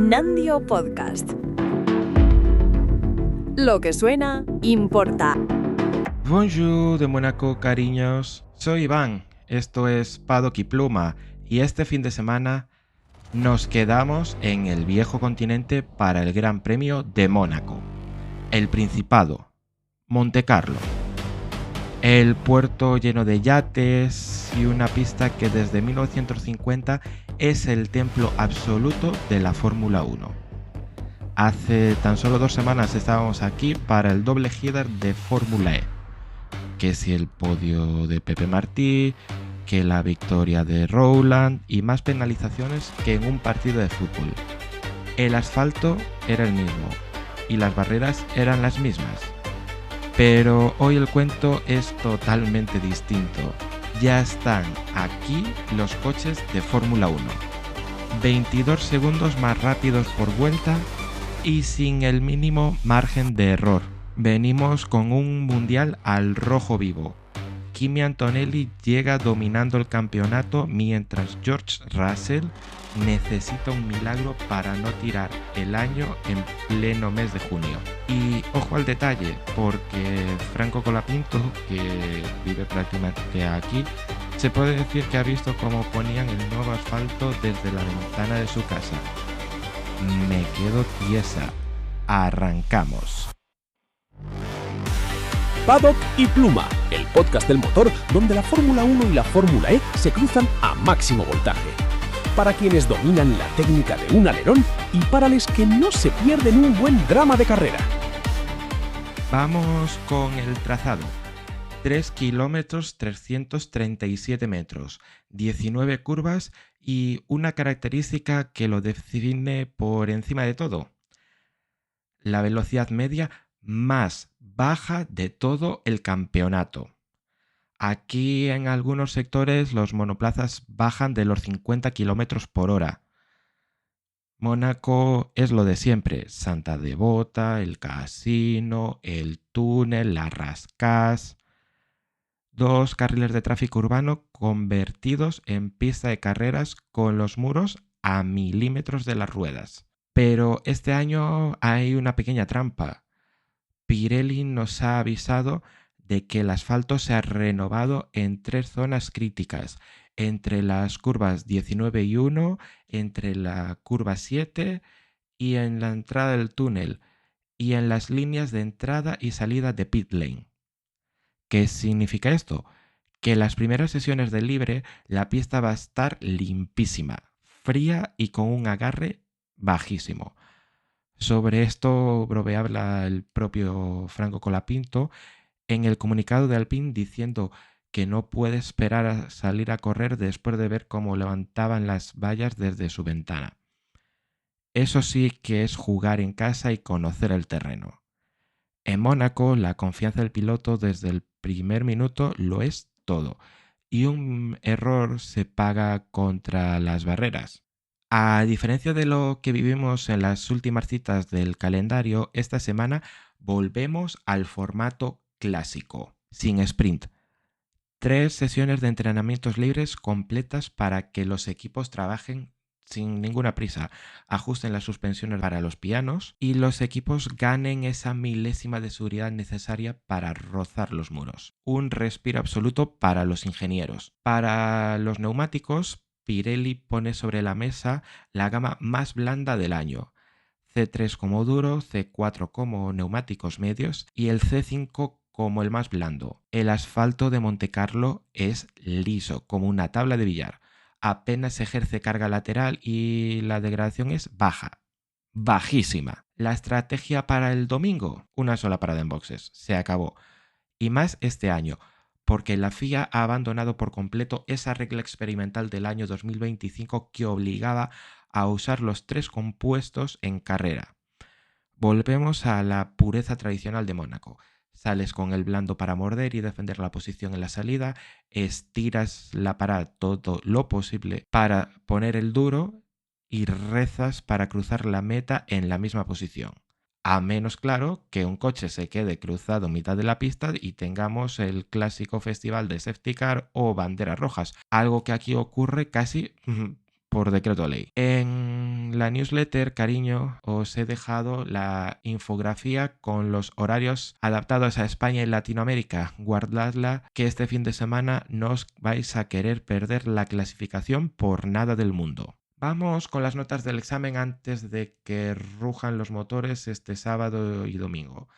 Nandio Podcast. Lo que suena importa. Bonjour de Mónaco, cariños. Soy Iván, esto es Paddock y Pluma, y este fin de semana nos quedamos en el viejo continente para el Gran Premio de Mónaco, el Principado, Montecarlo. El puerto lleno de yates y una pista que desde 1950 es el templo absoluto de la Fórmula 1. Hace tan solo 2 semanas estábamos aquí para el doble header de Fórmula E, que si el podio de Pepe Martí, que la victoria de Rowland y más penalizaciones que en un partido de fútbol. El asfalto era el mismo y las barreras eran las mismas. Pero hoy el cuento es totalmente distinto. Ya están aquí los coches de Fórmula 1. 22 segundos más rápidos por vuelta y sin el mínimo margen de error. Venimos con un mundial al rojo vivo. Kimi Antonelli llega dominando el campeonato mientras George Russell necesita un milagro para no tirar el año en pleno mes de junio. Y ojo al detalle, porque Franco Colapinto, que vive prácticamente aquí, se puede decir que ha visto cómo ponían el nuevo asfalto desde la ventana de su casa. Me quedo tiesa. Arrancamos. Paddock y Pluma, el podcast del motor donde la Fórmula 1 y la Fórmula E se cruzan a máximo voltaje. Para quienes dominan la técnica de un alerón y para los que no se pierden un buen drama de carrera. Vamos con el trazado. 3 kilómetros 337 metros, 19 curvas y una característica que lo define por encima de todo. La velocidad media más baja de todo el campeonato. Aquí en algunos sectores los monoplazas bajan de los 50 km por hora. Mónaco es lo de siempre: Santa Devota, el casino, el túnel, la Rascás. 2 carriles de tráfico urbano convertidos en pista de carreras con los muros a milímetros de las ruedas. Pero este año hay una pequeña trampa. Pirelli nos ha avisado de que el asfalto se ha renovado en 3 zonas críticas, entre las curvas 19 y 1, entre la curva 7 y en la entrada del túnel, y en las líneas de entrada y salida de pit lane. ¿Qué significa esto? Que en las primeras sesiones de libre la pista va a estar limpísima, fría y con un agarre bajísimo. Sobre esto habla el propio Franco Colapinto en el comunicado de Alpine, diciendo que no puede esperar a salir a correr después de ver cómo levantaban las vallas desde su ventana. Eso sí que es jugar en casa y conocer el terreno. En Mónaco, la confianza del piloto desde el primer minuto lo es todo, y un error se paga contra las barreras. A diferencia de lo que vivimos en las últimas citas del calendario, esta semana volvemos al formato clásico, sin sprint. 3 sesiones de entrenamientos libres completas para que los equipos trabajen sin ninguna prisa, ajusten las suspensiones para los pianos y los equipos ganen esa milésima de seguridad necesaria para rozar los muros. Un respiro absoluto para los ingenieros. Para los neumáticos, Pirelli pone sobre la mesa la gama más blanda del año. C3 como duro, C4 como neumáticos medios y el C5 como el más blando. El asfalto de Montecarlo es liso, como una tabla de billar. Apenas ejerce carga lateral y la degradación es baja, bajísima. La estrategia para el domingo: una sola parada en boxes, se acabó. Y más este año, porque la FIA ha abandonado por completo esa regla experimental del año 2025 que obligaba a usar los 3 compuestos en carrera. Volvemos a la pureza tradicional de Mónaco. Sales con el blando para morder y defender la posición en la salida, estiras la parada todo lo posible para poner el duro y rezas para cruzar la meta en la misma posición. A menos, claro, que un coche se quede cruzado mitad de la pista y tengamos el clásico festival de safety car o banderas rojas, algo que aquí ocurre casi por decreto ley. En En la newsletter, cariño, os he dejado la infografía con los horarios adaptados a España y Latinoamérica. Guardadla, que este fin de semana no os vais a querer perder la clasificación por nada del mundo. Vamos con las notas del examen antes de que rujan los motores este sábado y domingo.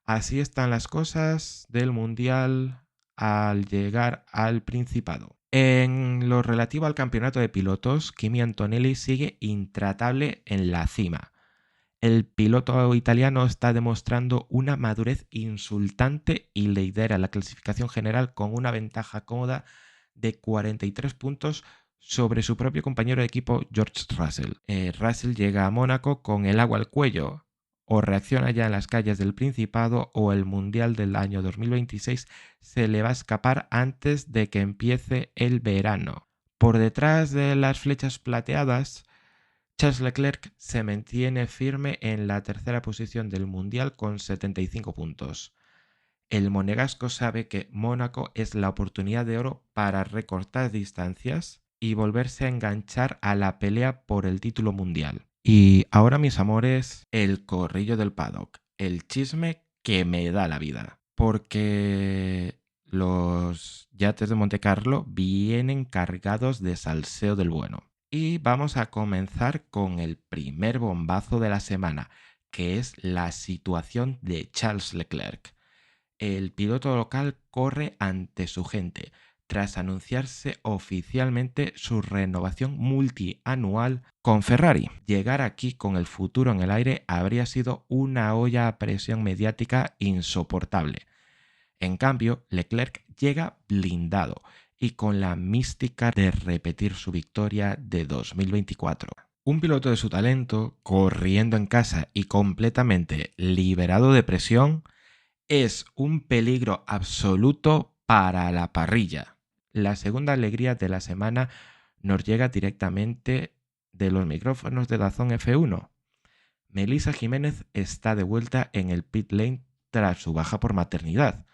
Así están las cosas del Mundial al llegar al Principado. En lo relativo al campeonato de pilotos, Kimi Antonelli sigue intratable en la cima. El piloto italiano está demostrando una madurez insultante y lidera la clasificación general con una ventaja cómoda de 43 puntos sobre su propio compañero de equipo George Russell. Russell llega a Mónaco con el agua al cuello. O reacciona ya en las calles del Principado o el Mundial del año 2026 se le va a escapar antes de que empiece el verano. Por detrás de las flechas plateadas, Charles Leclerc se mantiene firme en la tercera posición del Mundial con 75 puntos. El monegasco sabe que Mónaco es la oportunidad de oro para recortar distancias y volverse a enganchar a la pelea por el título mundial. Y ahora, mis amores, el corrillo del paddock, el chisme que me da la vida. Porque los yates de Montecarlo vienen cargados de salseo del bueno. Y vamos a comenzar con el primer bombazo de la semana, que es la situación de Charles Leclerc. El piloto local corre ante su gente, tras anunciarse oficialmente su renovación multianual con Ferrari. Llegar aquí con el futuro en el aire habría sido una olla a presión mediática insoportable. En cambio, Leclerc llega blindado y con la mística de repetir su victoria de 2024. Un piloto de su talento, corriendo en casa y completamente liberado de presión, es un peligro absoluto para la parrilla. La segunda alegría de la semana nos llega directamente de los micrófonos de DAZN F1. Melissa Jiménez está de vuelta en el pit lane tras su baja por maternidad.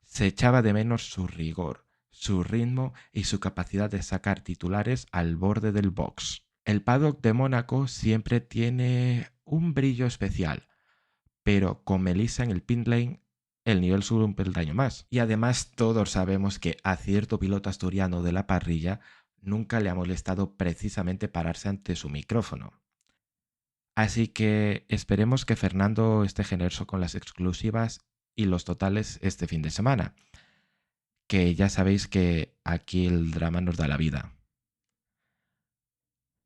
Se echaba de menos su rigor, su ritmo y su capacidad de sacar titulares al borde del box. El paddock de Mónaco siempre tiene un brillo especial, pero con Melissa en el pit lane el nivel sube un peldaño más. Y además todos sabemos que a cierto piloto asturiano de la parrilla nunca le ha molestado precisamente pararse ante su micrófono. Así que esperemos que Fernando esté generoso con las exclusivas y los totales este fin de semana, que ya sabéis que aquí el drama nos da la vida.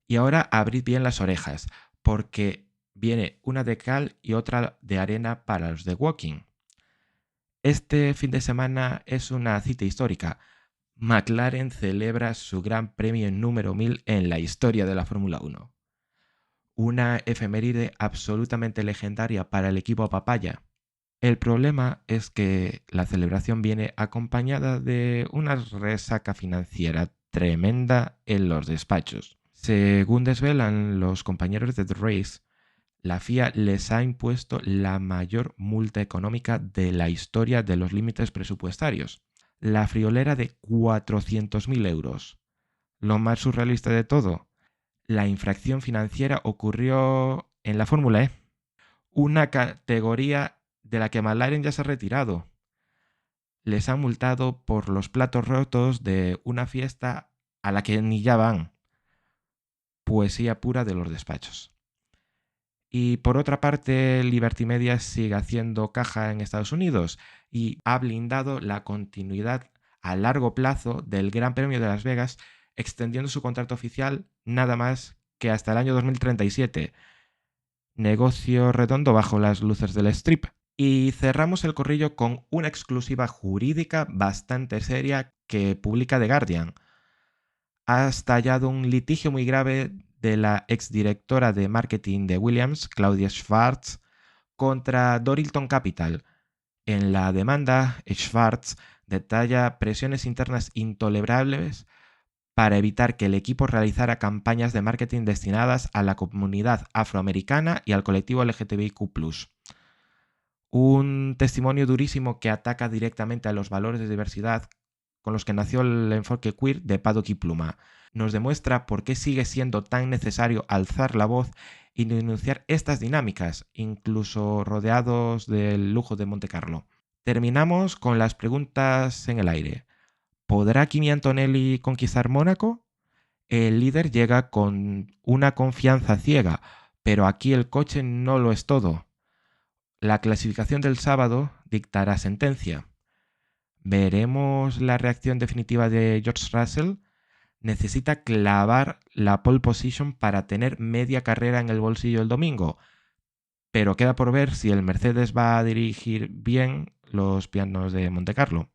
Y ahora abrid bien las orejas, porque viene una de cal y otra de arena para los de Woking. Este fin de semana es una cita histórica. McLaren celebra su gran premio número 1000 en la historia de la Fórmula 1. Una efeméride absolutamente legendaria para el equipo papaya. El problema es que la celebración viene acompañada de una resaca financiera tremenda en los despachos. Según desvelan los compañeros de The Race, la FIA les ha impuesto la mayor multa económica de la historia de los límites presupuestarios, la friolera de 400.000 euros. Lo más surrealista de todo, la infracción financiera ocurrió en la Fórmula E, una categoría de la que McLaren ya se ha retirado. Les han multado por los platos rotos de una fiesta a la que ni ya van. Poesía pura de los despachos. Y por otra parte, Liberty Media sigue haciendo caja en Estados Unidos y ha blindado la continuidad a largo plazo del Gran Premio de Las Vegas, extendiendo su contrato oficial nada más que hasta el año 2037. Negocio redondo bajo las luces del Strip. Y cerramos el corrillo con una exclusiva jurídica bastante seria que publica The Guardian. Ha estallado un litigio muy grave de la exdirectora de marketing de Williams, Claudia Schwartz, contra Dorilton Capital. En la demanda, Schwartz detalla presiones internas intolerables para evitar que el equipo realizara campañas de marketing destinadas a la comunidad afroamericana y al colectivo LGTBIQ+. Un testimonio durísimo que ataca directamente a los valores de diversidad con los que nació el enfoque queer de Paddock y Pluma. nos demuestra por qué sigue siendo tan necesario alzar la voz y denunciar estas dinámicas, incluso rodeados del lujo de Montecarlo. Terminamos con las preguntas en el aire. ¿Podrá Kimi Antonelli conquistar Mónaco? El líder llega con una confianza ciega, pero aquí el coche no lo es todo. La clasificación del sábado dictará sentencia. ¿Veremos la reacción definitiva de George Russell? Necesita clavar la pole position para tener media carrera en el bolsillo el domingo, pero queda por ver si el Mercedes va a dirigir bien los pianos de Montecarlo.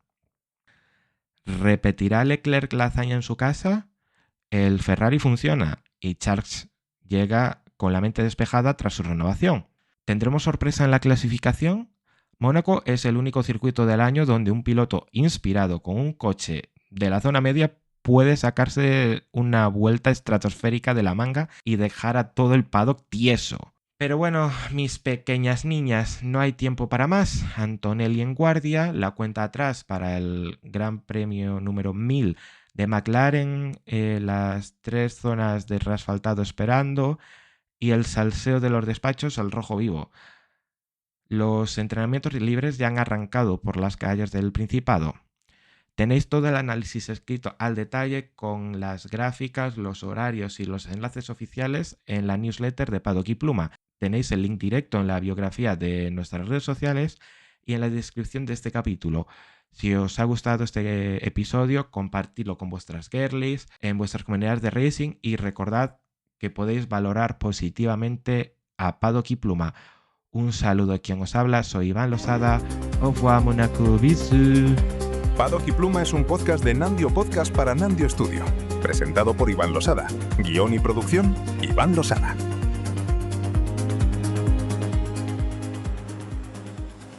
¿Repetirá Leclerc la hazaña en su casa? El Ferrari funciona y Charles llega con la mente despejada tras su renovación. ¿Tendremos sorpresa en la clasificación? Mónaco es el único circuito del año donde un piloto inspirado con un coche de la zona media puede sacarse una vuelta estratosférica de la manga y dejar a todo el paddock tieso. Pero bueno, mis pequeñas niñas, no hay tiempo para más. Antonelli en guardia, la cuenta atrás para el Gran Premio número 1000 de McLaren, las 3 zonas de reasfaltado esperando y el salseo de los despachos al rojo vivo. Los entrenamientos libres ya han arrancado por las calles del Principado. Tenéis todo el análisis escrito al detalle con las gráficas, los horarios y los enlaces oficiales en la newsletter de Paddock y Pluma. Tenéis el link directo en la biografía de nuestras redes sociales y en la descripción de este capítulo. Si os ha gustado este episodio, compartidlo con vuestras girlies, en vuestras comunidades de racing y recordad que podéis valorar positivamente a Paddock y Pluma. Un saludo a quien os habla, soy Iván Losada. Au revoir, Monaco, bisous. Paddock y Pluma es un podcast de Nandio Podcast para Nandio Studio. Presentado por Iván Losada. Guión y producción, Iván Losada.